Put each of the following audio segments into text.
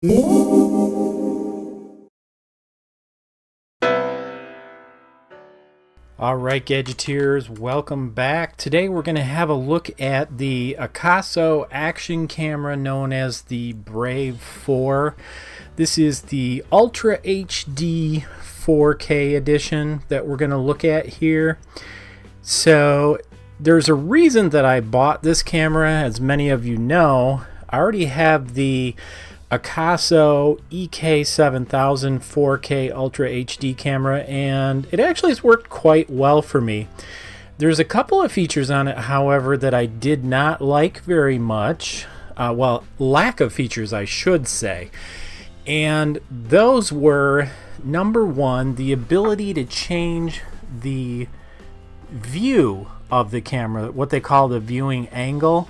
Alright, Gadgeteers, welcome back. Today we're going to have a look at the Akaso action camera known as the Brave 4. This is the Ultra HD 4K edition that we're going to look at here. So there's a reason that I bought this camera. As many of you know, I already have the Akaso EK7000 4K Ultra HD camera, and it actually has worked quite well for me. There's a couple of features on it, however, that I did not like very much. Well, lack of features, I should say. And those were, number one, the ability to change the view of the camera, what they call the viewing angle.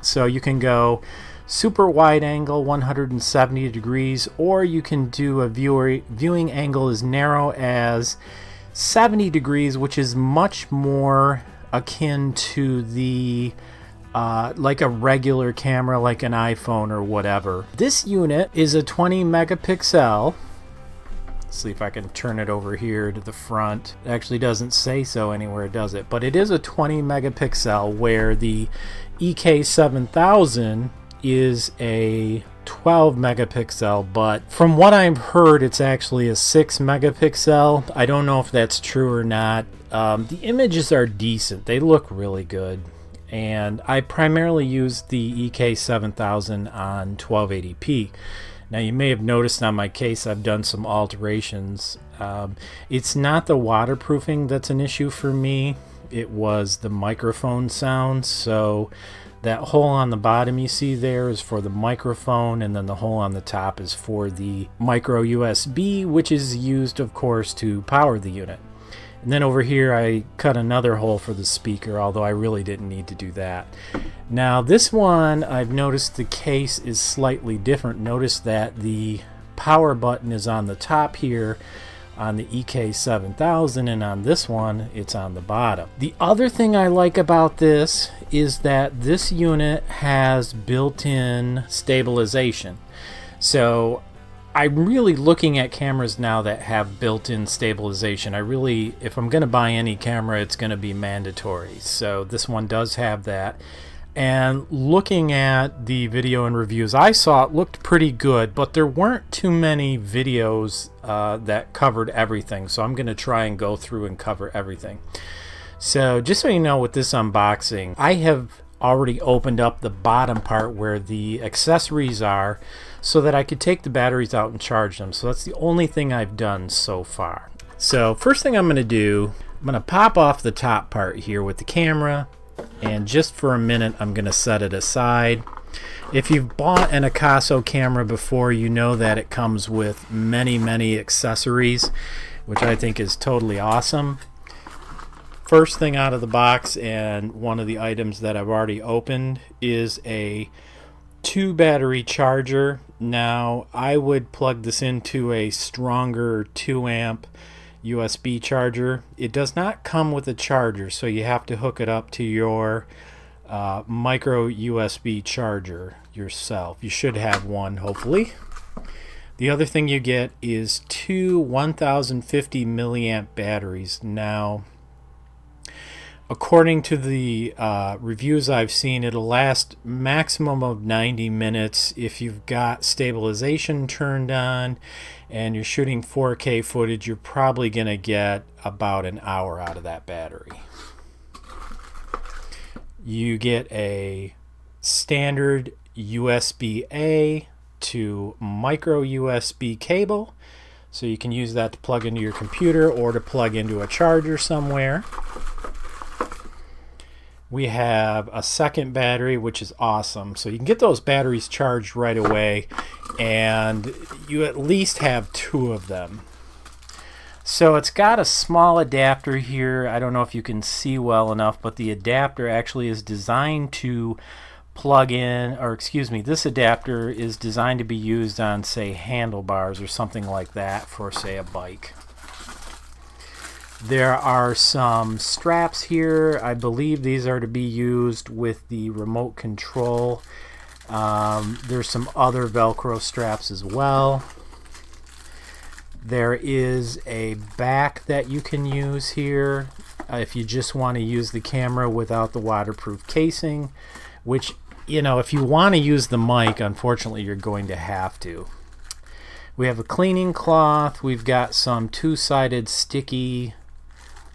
So you can go super wide angle 170 degrees, or you can do a viewing angle as narrow as 70 degrees, which is much more akin to the like a regular camera like an iPhone or whatever. This unit is a 20 megapixel. Let's see if I can turn it over here to the front. It actually doesn't say so anywhere, does it? But it is a 20 megapixel, where the EK7000 is a 12 megapixel, but from what I've heard, it's actually a 6 megapixel. I don't know if that's true or not. The images are decent. They look really good. And I primarily use the EK7000 on 1280p. Now, you may have noticed on my case I've done some alterations. It's not the waterproofing that's an issue for me. It was the microphone sound. So that hole on the bottom you see there is for the microphone, and then the hole on the top is for the micro USB, which is used, of course, to power the unit. And then over here I cut another hole for the speaker, although I really didn't need to do that. Now this one, I've noticed the case is slightly different. Notice that the power button is on the top here on the EK7000, and on this one it's on the bottom. The other thing I like about this is that this unit has built-in stabilization. So I'm really looking at cameras now that have built-in stabilization. If I'm going to buy any camera, it's going to be mandatory. So this one does have that. And looking at the video and reviews I saw, it looked pretty good, but there weren't too many videos that covered everything. So I'm going to try and go through and cover everything. So just so you know, with this unboxing, I have already opened up the bottom part where the accessories are, so that I could take the batteries out and charge them. So that's the only thing I've done so far. So first thing I'm going to do, I'm going to pop off the top part here with the camera, and just for a minute I'm going to set it aside. If you've bought an Akaso camera before, you know that it comes with many accessories, which I think is totally awesome. First thing out of the box, and one of the items that I've already opened, is a 2 battery charger. Now I would plug this into a stronger 2 amp USB charger. It does not come with a charger, so you have to hook it up to your micro USB charger yourself. You should have one, hopefully. The other thing you get is 2 1050 milliamp batteries. Now, according to the reviews I've seen, it'll last maximum of 90 minutes. If you've got stabilization turned on and you're shooting 4K footage, you're probably going to get about an hour out of that battery. You get a standard USB-A to micro USB cable, so you can use that to plug into your computer or to plug into a charger somewhere. We have a second battery, which is awesome. So you can get those batteries charged right away, and you at least have 2 of them. So it's got a small adapter here. I don't know if you can see well enough, but the adapter actually is designed to plug in, or excuse me, this adapter is designed to be used on, say, handlebars or something like that for, say, a bike. There are some straps here. I believe these are to be used with the remote control. There's some other Velcro straps as well. There is a back that you can use here if you just want to use the camera without the waterproof casing, which, you know, if you want to use the mic, unfortunately you're going to have to. We have a cleaning cloth. We've got some two-sided sticky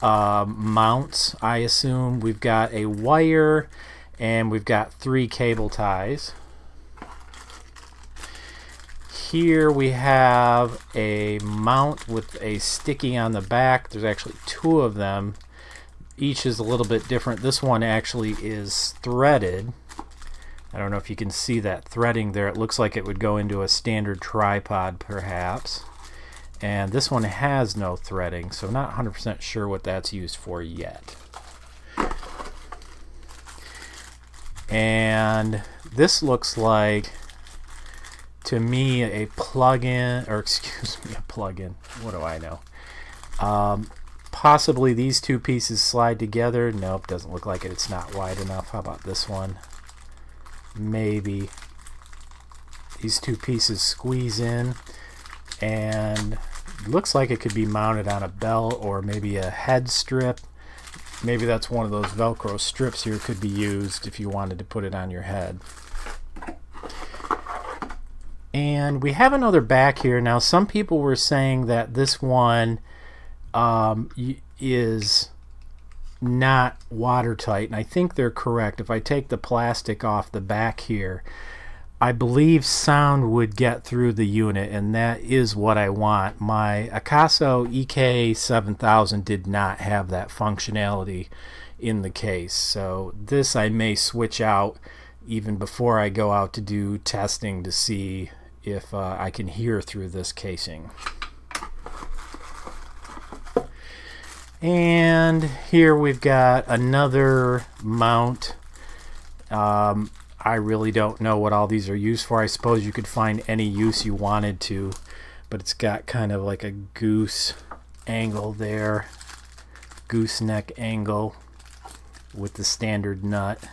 mounts, I assume. We've got a wire, and we've got 3 cable ties. Here we have a mount with a sticky on the back. There's actually 2 of them. Each is a little bit different. This one actually is threaded. I don't know if you can see that threading there. It looks like it would go into a standard tripod perhaps. And this one has no threading, so I'm not 100% sure what that's used for yet. And this looks like, to me, a plug-in, or excuse me, a plug-in. What do I know? Possibly these 2 pieces slide together. Nope, doesn't look like it. It's not wide enough. How about this one? Maybe. These 2 pieces squeeze in, and it looks like it could be mounted on a belt or maybe a head strip. Maybe that's one of those Velcro strips here could be used if you wanted to put it on your head. And we have another back here. Now, some people were saying that this one is not watertight, and I think they're correct. If I take the plastic off the back here, I believe sound would get through the unit, and that is what I want. My Akaso EK7000 did not have that functionality in the case, so this I may switch out even before I go out to do testing to see if I can hear through this casing. And here we've got another mount. I really don't know what all these are used for. I suppose you could find any use you wanted to, but it's got kind of like a goose angle there, gooseneck angle with the standard nut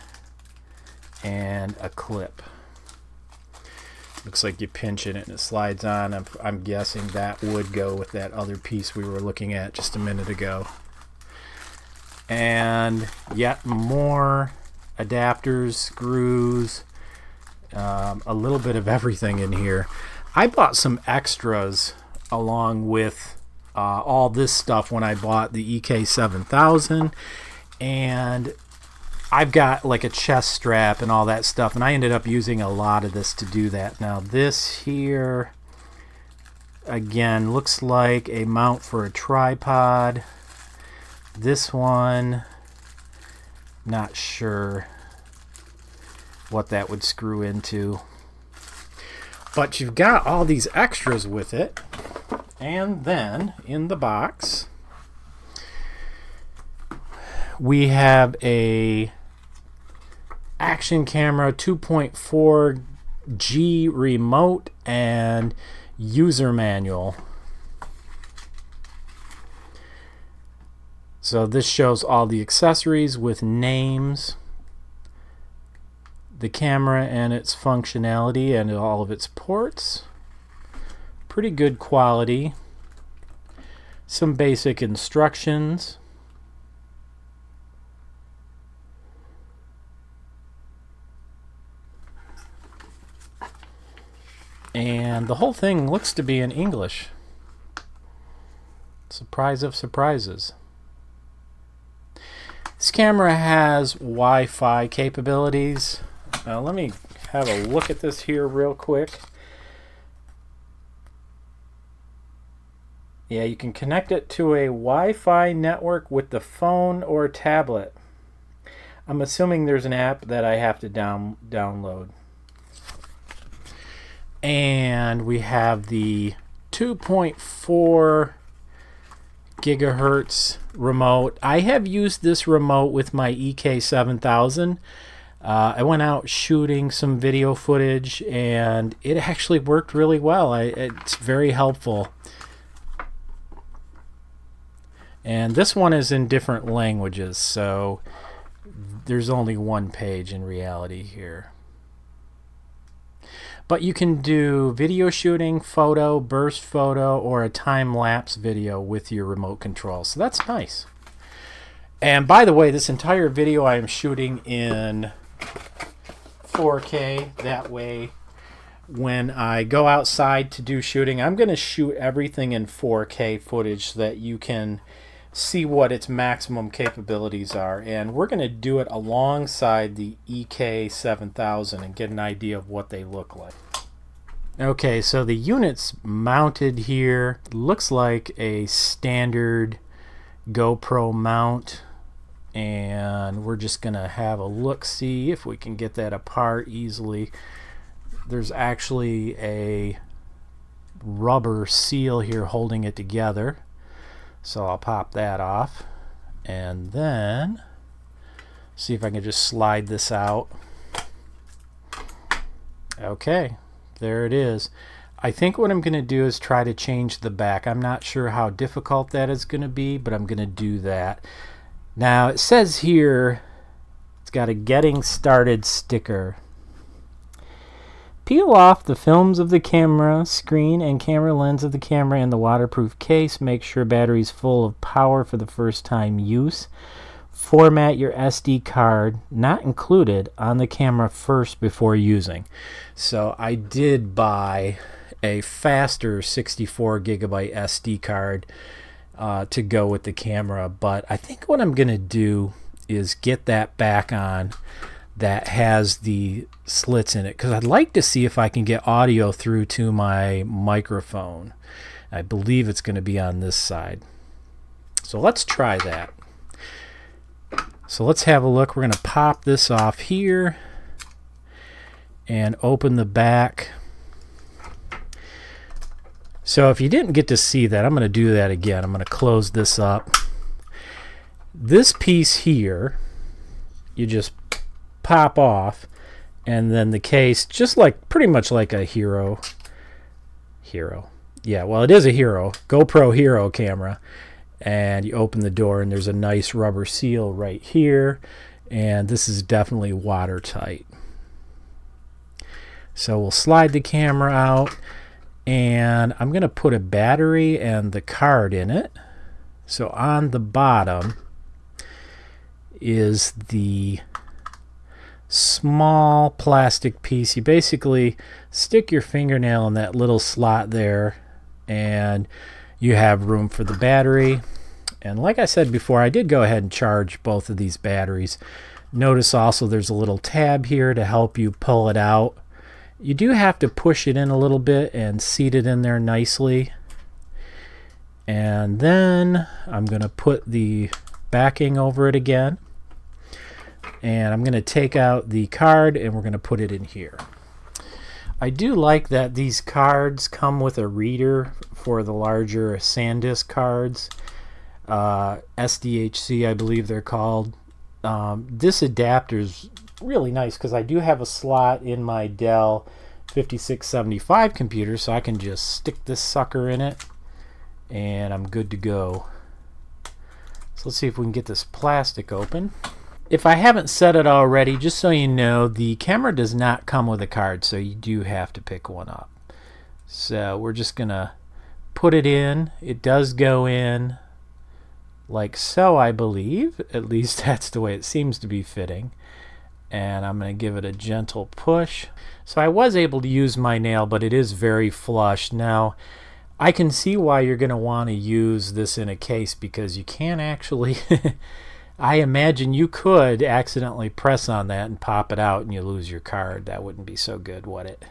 and a clip. Looks like you pinch it and it slides on. I'm guessing that would go with that other piece we were looking at just a minute ago. And yet more adapters, screws, a little bit of everything in here. I bought some extras along with all this stuff when I bought the EK7000, and I've got like a chest strap and all that stuff, and I ended up using a lot of this to do that. Now this here, again, looks like a mount for a tripod. This one, not sure what that would screw into. But you've got all these extras with it. And then in the box, we have a action camera 2.4G remote and user manual. So this shows all the accessories with names, the camera and its functionality and all of its ports. Pretty good quality. Some basic instructions. And the whole thing looks to be in English. Surprise of surprises. This camera has Wi-Fi capabilities. Now let me have a look at this here real quick. Yeah, you can connect it to a Wi-Fi network with the phone or tablet. I'm assuming there's an app that I have to download. And we have the 2.4 gigahertz remote. I have used this remote with my EK7000. I went out shooting some video footage and it actually worked really well. It's very helpful. And this one is in different languages, so there's only one page in reality here. But you can do video shooting, photo, burst photo, or a time-lapse video with your remote control. So that's nice. And by the way, this entire video I am shooting in 4K. That way, when I go outside to do shooting, I'm going to shoot everything in 4K footage so that you can see what its maximum capabilities are. And we're going to do it alongside the EK7000 and get an idea of what they look like. Okay, so the unit's mounted here. Looks like a standard GoPro mount. And we're just going to have a look, see if we can get that apart easily. There's actually a rubber seal here holding it together. So I'll pop that off. And then see if I can just slide this out. Okay, there it is. I think what I'm going to do is try to change the back. I'm not sure how difficult that is going to be, but I'm going to do that. Now it says here it's got a getting started sticker. Peel off the films of the camera screen and camera lens of the camera in the waterproof case. Make sure battery's full of power for the first time use. Format your SD card, not included, on the camera first before using. So I did buy a faster 64 gigabyte SD card to go with the camera, but I think what I'm going to do is get that back on that has the slits in it, because I'd like to see if I can get audio through to my microphone. I believe it's going to be on this side. So let's try that. So let's have a look. We're going to pop this off here and open the back. So if you didn't get to see that, I'm going to do that again. I'm going to close this up. This piece here, you just pop off, and then the case, just like pretty much like a Hero. Yeah, well, it is a Hero, GoPro Hero camera. And you open the door, and there's a nice rubber seal right here. And this is definitely watertight. So we'll slide the camera out. And I'm going to put a battery and the card in it. So on the bottom is the small plastic piece. You basically stick your fingernail in that little slot there, and you have room for the battery. And like I said before, I did go ahead and charge both of these batteries. Notice also there's a little tab here to help you pull it out. You do have to push it in a little bit and seat it in there nicely. And then I'm going to put the backing over it again. And I'm going to take out the card, and we're going to put it in here. I do like that these cards come with a reader for the larger SanDisk cards. SDHC, I believe they're called. This adapter's really nice because I do have a slot in my Dell 5675 computer, so I can just stick this sucker in it and I'm good to go. So let's see if we can get this plastic open. If I haven't said it already, just so you know, the camera does not come with a card, so you do have to pick one up. So we're just gonna put it in. It does go in like so, I believe. At least that's the way it seems to be fitting. And I'm going to give it a gentle push. So I was able to use my nail, but it is very flush. Now, I can see why you're going to want to use this in a case, because you can actually, I imagine you could accidentally press on that and pop it out and you lose your card. That wouldn't be so good, would it?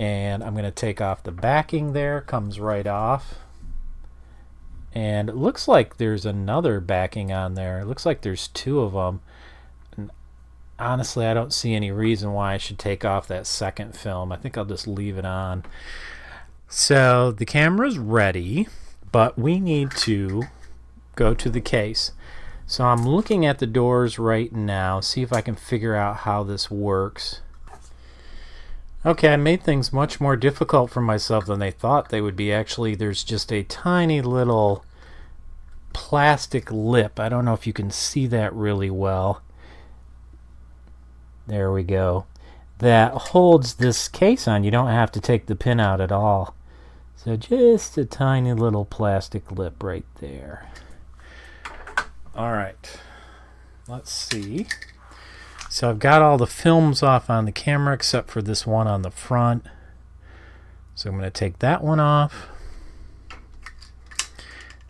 And I'm going to take off the backing there. Comes right off. And it looks like there's another backing on there. It looks like there's two of them. Honestly, I don't see any reason why I should take off that second film. I think I'll just leave it on. So the camera's ready, but we need to go to the case. So I'm looking at the doors right now, see if I can figure out how this works. Okay, I made things much more difficult for myself than they thought they would be. Actually, there's just a tiny little plastic lip. I don't know if you can see that really well. There we go. that holds this case on. You don't have to take the pin out at all. So just a tiny little plastic lip right there. All right, let's see. So I've got all the films off on the camera except for this one on the front. So I'm going to take that one off.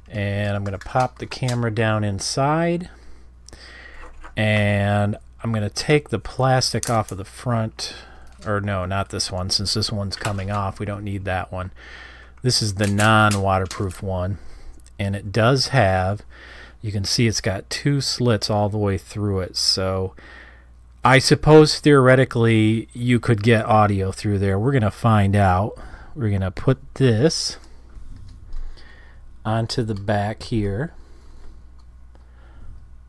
And I'm going to pop the camera down inside. And I'm going to take the plastic off of the front. Or no, not this one. Since this one's coming off, we don't need that one. This is the non-waterproof one. And it does have, you can see it's got 2 slits all the way through it. So I suppose theoretically you could get audio through there. We're going to find out. We're going to put this onto the back here.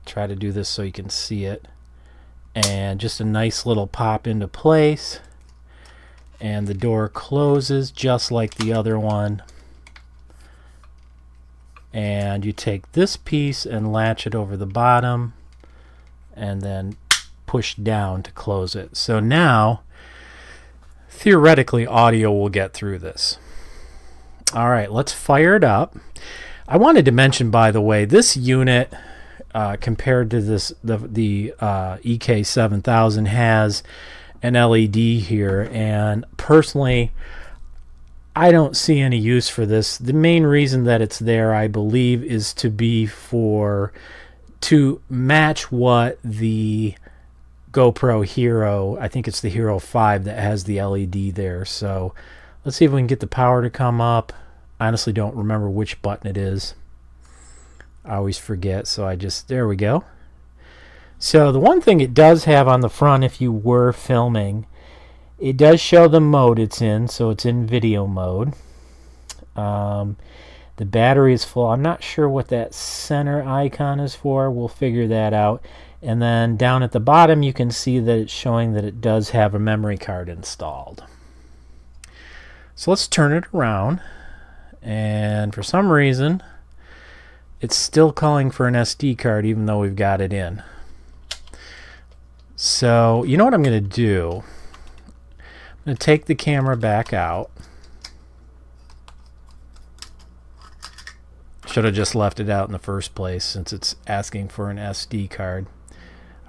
Try to do this so you can see it. And just a nice little pop into place. And the door closes just like the other one. And you take this piece and latch it over the bottom. And then push down to close it. So now, theoretically, audio will get through this. All right, let's fire it up. I wanted to mention, by the way, this unit compared to this, the EK7000 has an LED here, and personally, I don't see any use for this. The main reason that it's there, I believe, is to match what the GoPro Hero, I think it's the Hero 5 that has the LED there. So let's see if we can get the power to come up. I honestly don't remember which button it is. I always forget, so there we go. So the one thing it does have on the front, if you were filming, it does show the mode it's in, so it's in video mode. The battery is full. I'm not sure what that center icon is for. We'll figure that out. And then down at the bottom, you can see that it's showing that it does have a memory card installed. So let's turn it around. And for some reason, it's still calling for an SD card even though we've got it in. So you know what I'm going to do? I'm going to take the camera back out. Should have just left it out in the first place since it's asking for an SD card.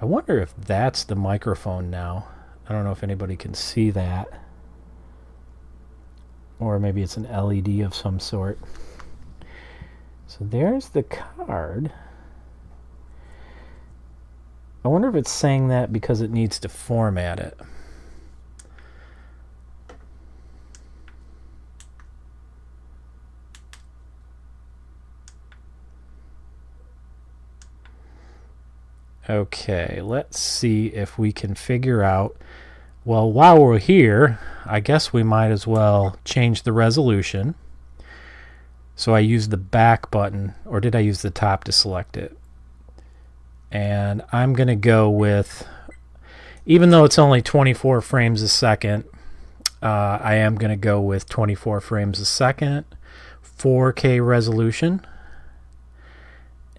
I wonder if that's the microphone now. I don't know if anybody can see that. Or maybe it's an LED of some sort. So there's the card. I wonder if it's saying that because it needs to format it. Okay, let's see if we can figure out. Well, while we're here, I guess we might as well change the resolution. So I used the back button, or did I use the top to select it? And I'm going to go with, even though it's only 24 frames a second, I am going to go with 24 frames a second, 4K resolution.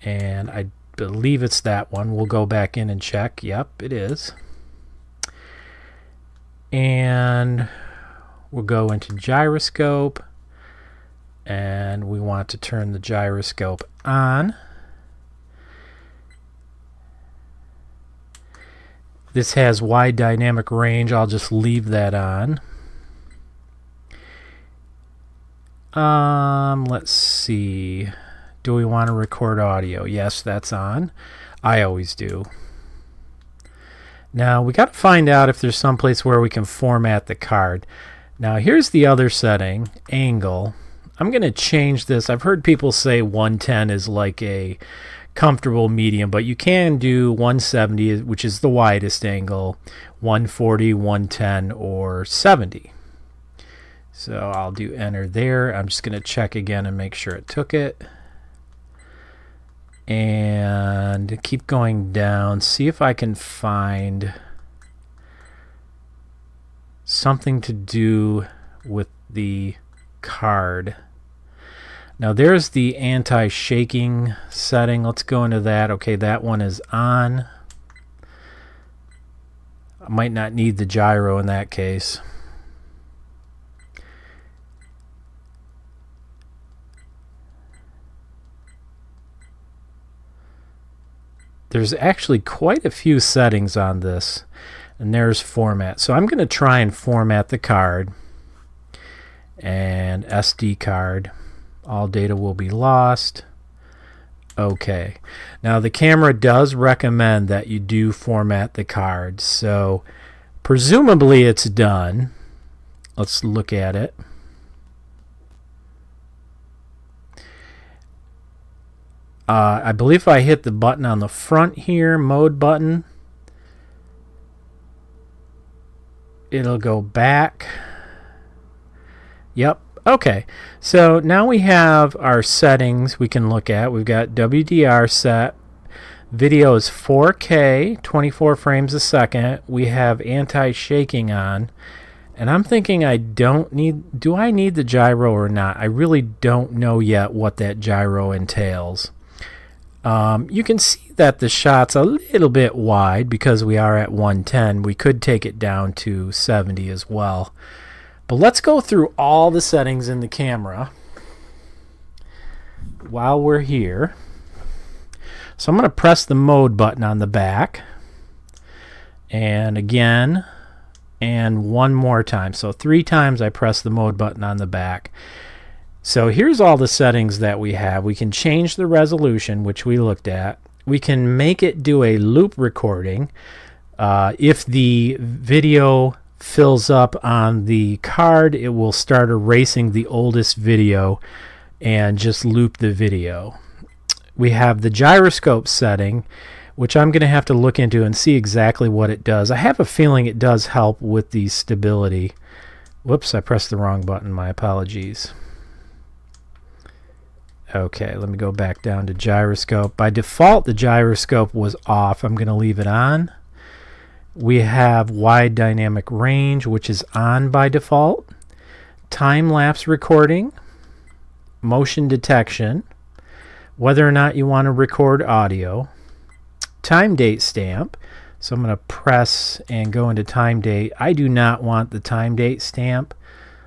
And I believe it's that one. We'll go back in and check. Yep, it is. And we'll go into Gyroscope. And we want to turn the gyroscope on. This has wide dynamic range. I'll just leave that on. Let's see. Do we want to record audio? Yes, that's on. I always do. Now we got to find out if there's some place where we can format the card. Now here's the other setting, angle. I'm going to change this. I've heard people say 110 is like a comfortable medium, but you can do 170, which is the widest angle, 140, 110, or 70. So I'll do enter there. I'm just going to check again and make sure it took it. And keep going down. See if I can find something to do with the card. Now there's the anti-shaking setting. Let's go into that. Okay, that one is on. I might not need the gyro in that case. There's actually quite a few settings on this. And there's format. So I'm going to try and format the card. And SD card. All data will be lost. Okay. Now the camera does recommend that you do format the card. So presumably it's done. Let's look at it. I believe if I hit the button on the front here, mode button, it'll go back. Yep. Okay. So now we have our settings we can look at. We've got WDR set. Video is 4K, 24 frames a second. We have anti-shaking on. And I'm thinking do I need the gyro or not? I really don't know yet what that gyro entails. You can see that the shot's a little bit wide because we are at 110. We could take it down to 70 as well. But let's go through all the settings in the camera while we're here. So I'm going to press the mode button on the back. And again, and one more time. So 3 times I press the mode button on the back. So here's all the settings that we have. We can change the resolution, which we looked at. We can make it do a loop recording. If the video fills up on the card, it will start erasing the oldest video and just loop the video. We have the gyroscope setting, which I'm going to have to look into and see exactly what it does. I have a feeling it does help with the stability. Whoops, I pressed the wrong button. My apologies. Okay, let me go back down to gyroscope. By default, the gyroscope was off. I'm going to leave it on. We have wide dynamic range, which is on by default. Time-lapse recording. Motion detection. Whether or not you want to record audio. Time date stamp. So I'm going to press and go into time date. I do not want the time date stamp,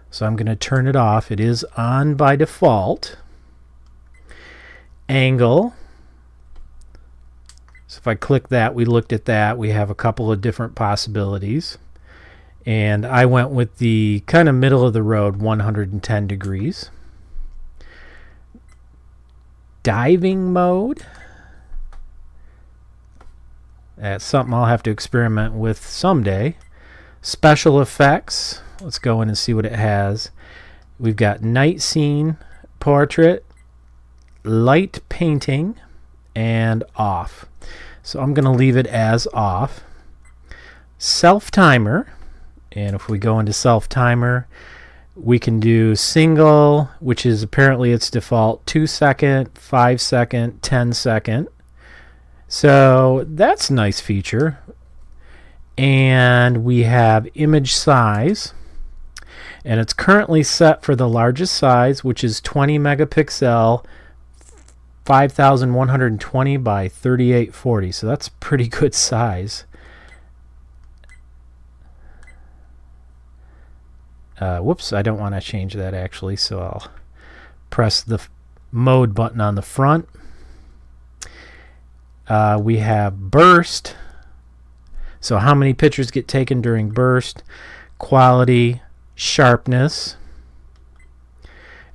so I'm going to turn it off. It is on by default. Angle. So if I click that, we looked at that. We have a couple of different possibilities. And I went with the kind of middle of the road, 110 degrees. Diving mode. That's something I'll have to experiment with someday. Special effects. Let's go in and see what it has. We've got night scene, portrait, light painting, and off. So I'm going to leave it as off. Self timer. And if we go into self timer, we can do single, which is apparently its default, 2 second, 5 second, 10 second. So that's a nice feature. And we have image size. And it's currently set for the largest size, which is 20 megapixel, 5120 by 3840. So that's pretty good size. Whoops, I don't want to change that actually, so I'll press the mode button on the front. We have burst, so how many pictures get taken during burst, quality, sharpness,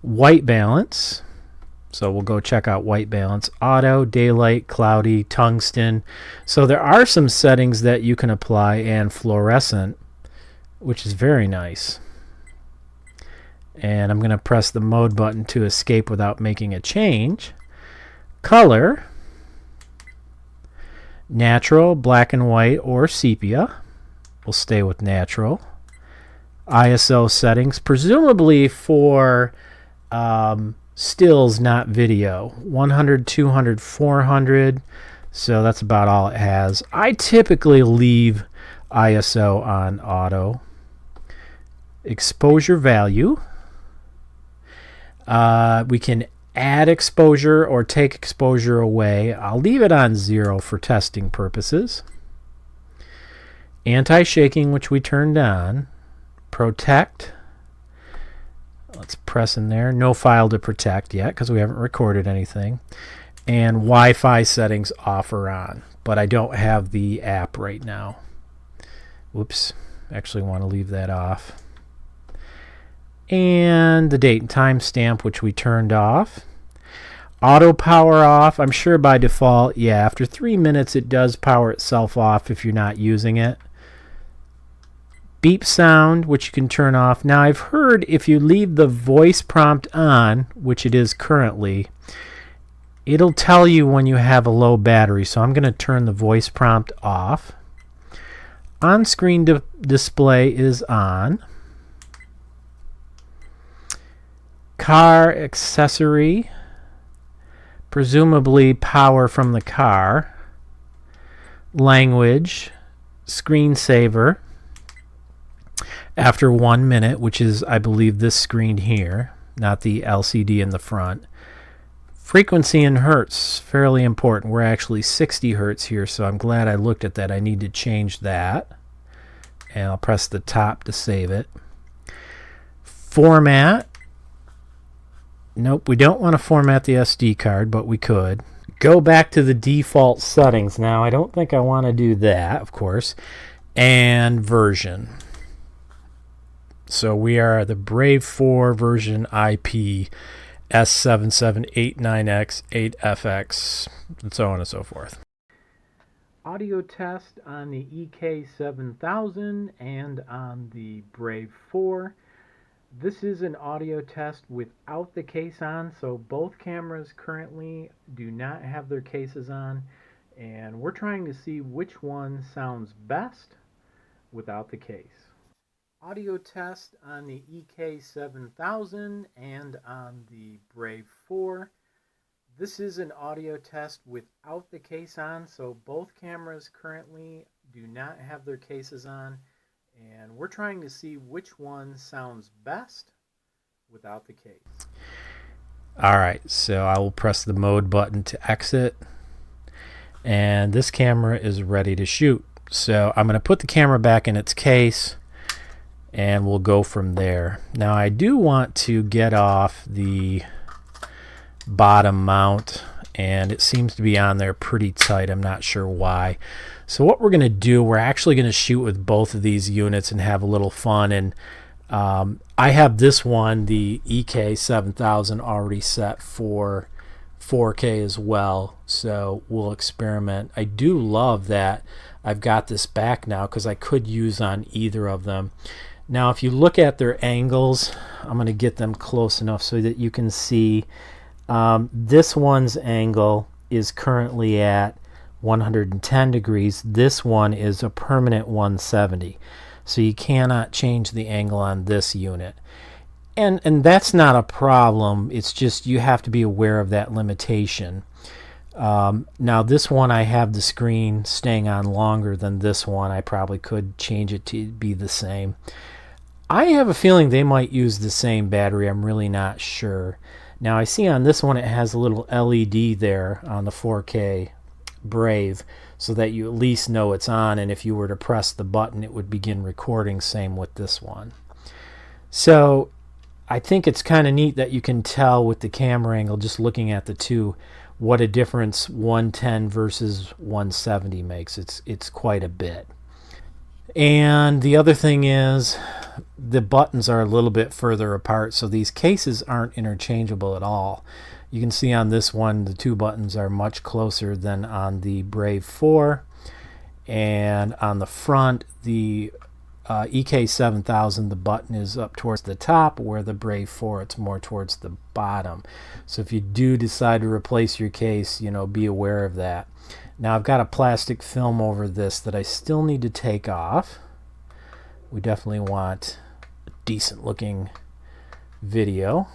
white balance, so we'll go check out white balance, auto, daylight, cloudy, tungsten. So there are some settings that you can apply, and fluorescent, which is very nice. And I'm going to press the mode button to escape without making a change. Color, natural, black and white, or sepia. We'll stay with natural. ISO settings, presumably for stills, not video. 100, 200, 400. So that's about all it has. I typically leave ISO on auto. Exposure value. We can add exposure or take exposure away. I'll leave it on 0 for testing purposes. Anti-shaking, which we turned on. Protect. Let's press in there. No file to protect yet because we haven't recorded anything. And Wi-Fi settings off or on. But I don't have the app right now. Whoops. Actually want to leave that off. And the date and time stamp, which we turned off. Auto power off. I'm sure by default, yeah, after 3 minutes it does power itself off if you're not using it. Beep sound, which you can turn off. Now I've heard if you leave the voice prompt on, which it is currently, it'll tell you when you have a low battery. So I'm going to turn the voice prompt off. On-screen display is on. Car accessory, presumably power from the car. Language, screensaver. After 1 minute, which is, I believe, this screen here, not the LCD in the front. Frequency in hertz, fairly important. We're actually 60 hertz here, so I'm glad I looked at that. I need to change that. And I'll press the top to save it. Format. Nope, we don't want to format the SD card, but we could. Go back to the default settings. Now, I don't think I want to do that, of course. And version. So we are the Brave 4 version IP S7789X8FX, and so on and so forth. Audio test on the EK7000 and on the Brave 4. This is an audio test without the case on, so both cameras currently do not have their cases on, and we're trying to see which one sounds best without the case. Audio test on the EK7000 and on the Brave 4. This is an audio test without the case on, so both cameras currently do not have their cases on, and we're trying to see which one sounds best without the case. Alright, so I will press the mode button to exit, and this camera is ready to shoot. So I'm going to put the camera back in its case, and we'll go from there. Now I do want to get off the bottom mount, and it seems to be on there pretty tight. I'm not sure why. So what we're going to do, we're actually going to shoot with both of these units and have a little fun. And I have this one, the EK7000, already set for 4K as well, so we'll experiment. I do love that I've got this back now because I could use on either of them. Now if you look at their angles, I'm going to get them close enough so that you can see this one's angle is currently at 110 degrees. This one is a permanent 170. So you cannot change the angle on this unit. And that's not a problem. It's just you have to be aware of that limitation. Now this one I have the screen staying on longer than this one. I probably could change it to be the same. I have a feeling they might use the same battery. I'm really not sure. Now I see on this one it has a little LED there on the 4K Brave so that you at least know it's on, and if you were to press the button it would begin recording. Same with this one. So I think it's kind of neat that you can tell with the camera angle just looking at the two what a difference 110 versus 170 makes. It's quite a bit. And the other thing is the buttons are a little bit further apart, so these cases aren't interchangeable at all. You can see on this one the two buttons are much closer than on the Brave 4, and on the front the EK7000 the button is up towards the top, where the Brave 4 it's more towards the bottom. So if you do decide to replace your case, you know, be aware of that. Now I've got a plastic film over this that I still need to take off. We definitely want a decent looking video.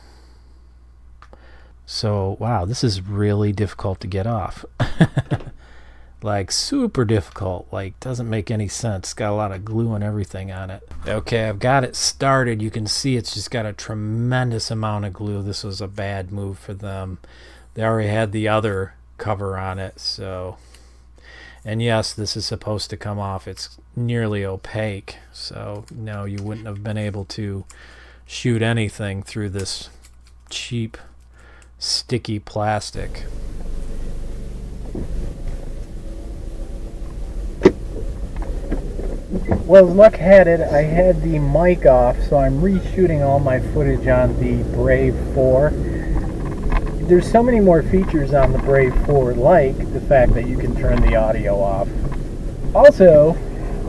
So wow, this is really difficult to get off. Like super difficult, like doesn't make any sense. It's got a lot of glue and everything on it. Okay, I've got it started. You can see it's just got a tremendous amount of glue. This was a bad move for them. They already had the other cover on it, so And yes, this is supposed to come off. It's nearly opaque, so no, you wouldn't have been able to shoot anything through this cheap, sticky plastic. Well, as luck had it, I had the mic off, so I'm reshooting all my footage on the Brave 4. There's so many more features on the Brave 4, like the fact that you can turn the audio off. Also,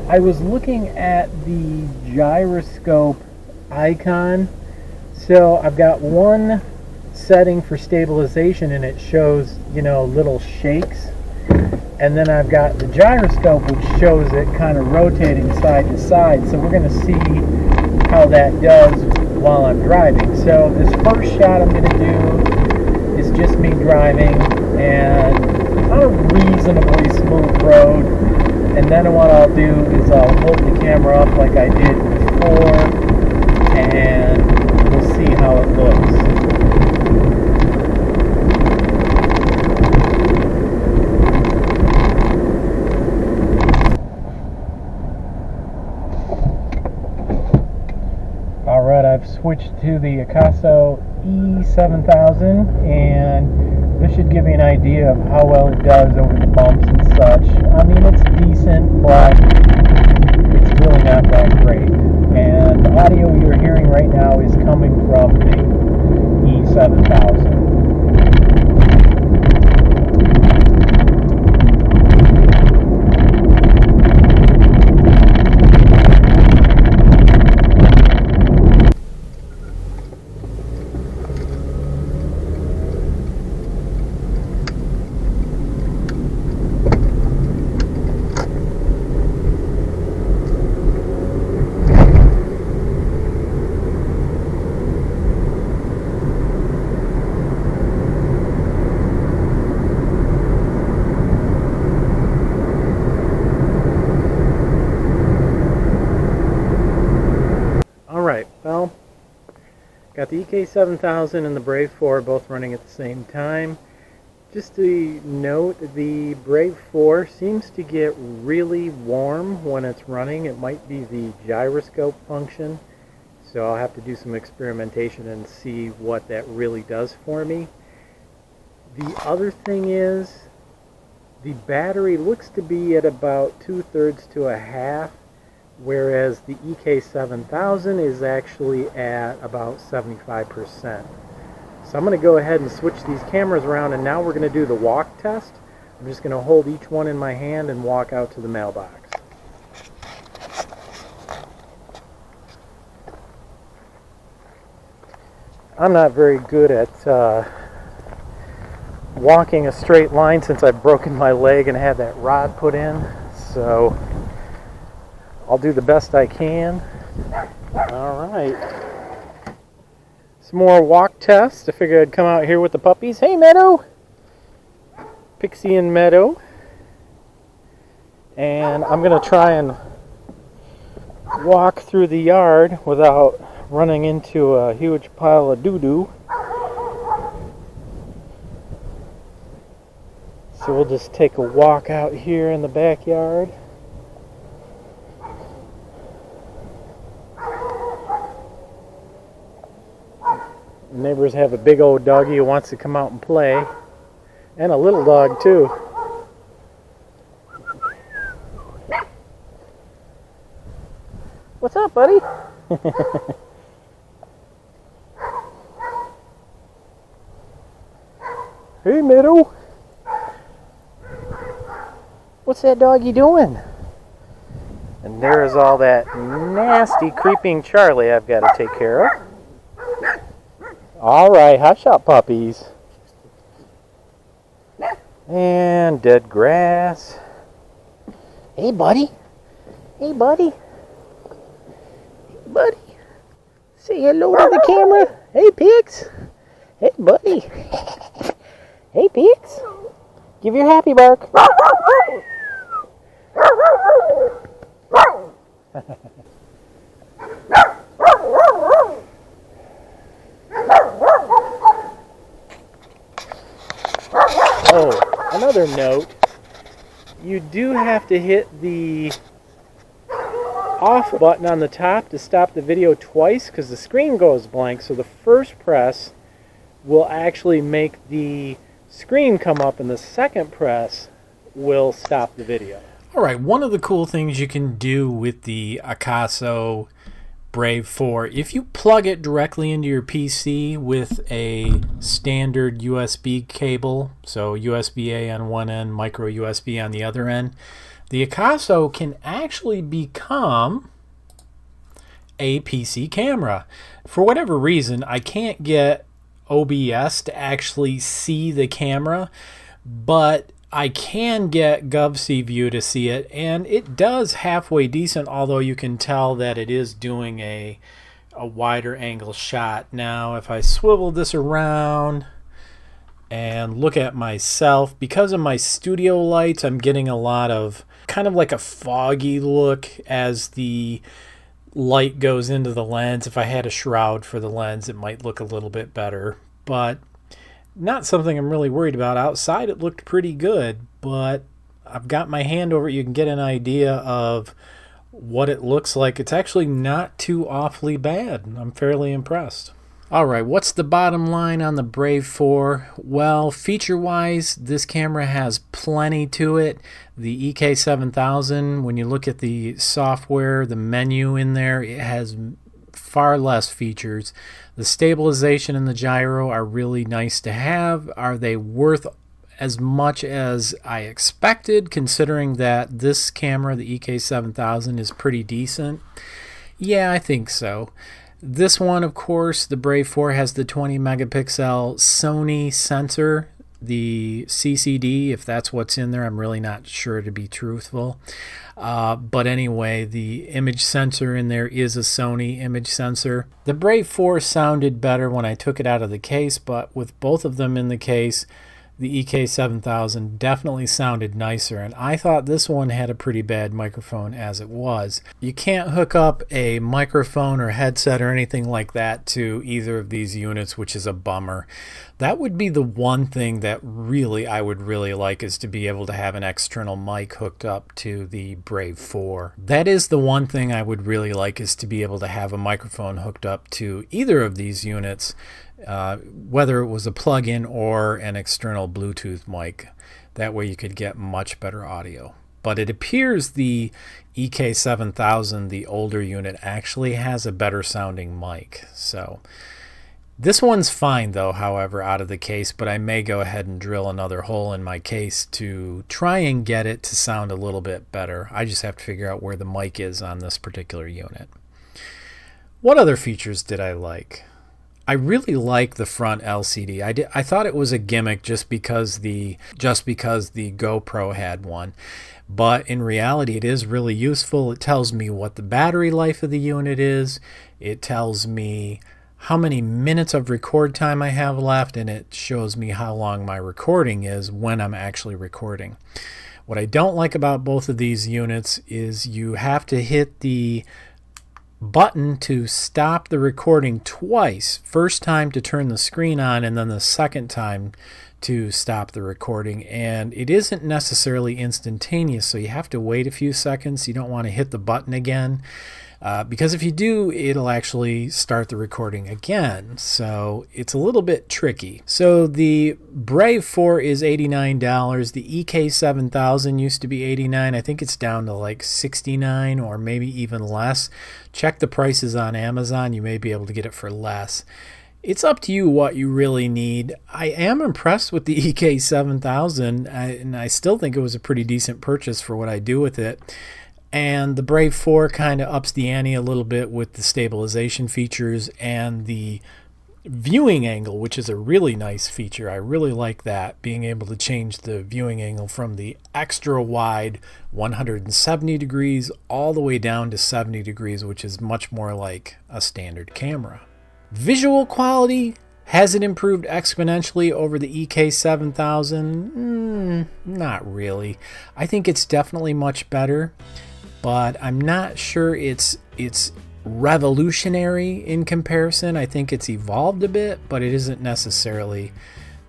I was looking at the gyroscope icon. So I've got one setting for stabilization, and it shows, you know, little shakes. And then I've got the gyroscope, which shows it kind of rotating side to side. So we're going to see how that does while I'm driving. So this first shot I'm going to do is just me driving and on a reasonably smooth road. And then what I'll do is I'll hold the camera up like I did before, and we'll see how it looks. Alright, I've switched to the Akaso EK7000, and this should give you an idea of how well it does over the bumps and such. I mean, it's decent, but it's really not that great. And the audio you're hearing right now is coming from the EK7000. Alright, well, got the EK7000 and the Brave 4 both running at the same time. Just to note, the Brave 4 seems to get really warm when it's running. It might be the gyroscope function, so I'll have to do some experimentation and see what that really does for me. The other thing is, the battery looks to be at about 2/3 to a half, whereas the EK7000 is actually at about 75%. So I'm going to go ahead and switch these cameras around, and now we're going to do the walk test. I'm just going to hold each one in my hand and walk out to the mailbox. I'm not very good at walking a straight line since I've broken my leg and had that rod put in, so I'll do the best I can. Alright. Some more walk tests. I figured I'd come out here with the puppies. Hey, Meadow! Pixie and Meadow. And I'm going to try and walk through the yard without running into a huge pile of doo-doo. So we'll just take a walk out here in the backyard. Neighbors have a big old doggy who wants to come out and play, and a little dog too. What's up, buddy? Hey, Meadow. What's that doggy doing? And there's all that nasty creeping Charlie I've got to take care of. Alright, hush up, puppies. And dead grass. Hey, buddy. Hey, buddy. Hey, buddy. Say hello to the camera. Hey, Pix. Hey, buddy. Hey, Pix. Give your happy bark. Oh, another note. you do have to hit the off button on the top to stop the video twice because the screen goes blank. So the first press will actually make the screen come up and the second press will stop the video. Alright, one of the cool things you can do with the Akaso Brave 4, if you plug it directly into your PC with a standard USB cable, so USB-A on one end, micro USB on the other end, the Akaso can actually become a PC camera. For whatever reason, I can't get OBS to actually see the camera, but I can get GovC View to see it, and it does halfway decent, although you can tell that it is doing a wider angle shot. Now, if I swivel this around and look at myself, because of my studio lights, I'm getting a lot of kind of like a foggy look as the light goes into the lens. If I had a shroud for the lens, it might look a little bit better, but not something I'm really worried about. Outside it looked pretty good, but I've got my hand over it. You can get an idea of what it looks like. It's actually not too awfully bad. I'm fairly impressed. Alright, what's the bottom line on the Brave 4? Well, feature-wise, this camera has plenty to it. The EK7000, when you look at the software, the menu in there, it has far less features. The stabilization and the gyro are really nice to have. Are they worth as much as I expected, considering that this camera, the EK7000, is pretty decent? Yeah, I think so. This one, of course, the Brave 4 has the 20 megapixel Sony sensor, the CCD, if that's what's in there. I'm really not sure, to be truthful. But anyway, the image sensor in there is a Sony image sensor. The Brave 4 sounded better when I took it out of the case, but with both of them in the case, the EK7000 definitely sounded nicer, and I thought this one had a pretty bad microphone as it was. You can't hook up a microphone or headset or anything like that to either of these units, which is a bummer. That would be the one thing that really I would really like, is to be able to have an external mic hooked up to the Brave 4. That is the one thing I would really like, is to be able to have a microphone hooked up to either of these units, whether it was a plug-in or an external Bluetooth mic. That way you could get much better audio. But it appears the EK7000, the older unit, actually has a better sounding mic. So this one's fine though, however, out of the case, but I may go ahead and drill another hole in my case to try and get it to sound a little bit better. I just have to figure out where the mic is on this particular unit. What other features did I like? I really like the front LCD. I thought it was a gimmick just because the GoPro had one, but in reality it is really useful. It tells me what the battery life of the unit is. It tells me how many minutes of record time I have left, and it shows me how long my recording is when I'm actually recording. What I don't like about both of these units is you have to hit the button to stop the recording twice. First time to turn the screen on, and then the second time to stop the recording, and it isn't necessarily instantaneous, so you have to wait a few seconds. You don't want to hit the button again, because if you do, it'll actually start the recording again. So it's a little bit tricky. So the Brave 4 is $89. The EK7000 used to be $89. I think it's down to like $69 or maybe even less. Check the prices on Amazon. You may be able to get it for less. It's up to you what you really need. I am impressed with the EK7000, and I still think it was a pretty decent purchase for what I do with it. And the Brave 4 kind of ups the ante a little bit with the stabilization features and the viewing angle, which is a really nice feature. I really like that, being able to change the viewing angle from the extra wide 170 degrees all the way down to 70 degrees, which is much more like a standard camera. Visual quality, has it improved exponentially over the EK7000? Not really. I think it's definitely much better, but I'm not sure it's revolutionary in comparison. I think it's evolved a bit, but it isn't necessarily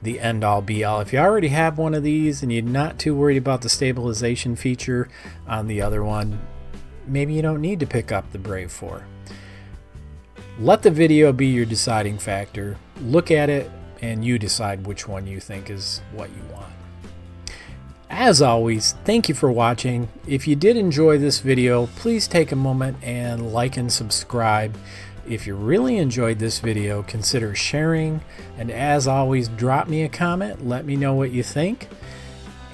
the end-all be-all. If you already have one of these and you're not too worried about the stabilization feature on the other one, maybe you don't need to pick up the Brave 4. Let the video be your deciding factor. Look at it and you decide which one you think is what you want. As always, thank you for watching. If you did enjoy this video, please take a moment and like and subscribe. If you really enjoyed this video, consider sharing, and as always, drop me a comment, let me know what you think,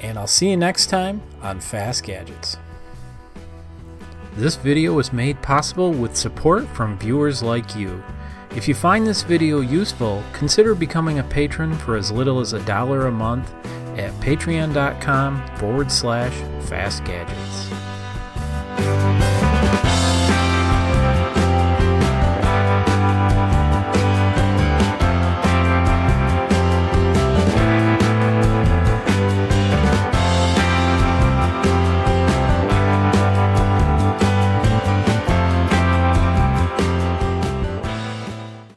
and I'll see you next time on Fast Gadgets. This video was made possible with support from viewers like you. If you find this video useful, consider becoming a patron for as little as $1 a month at patreon.com/FastGadgets.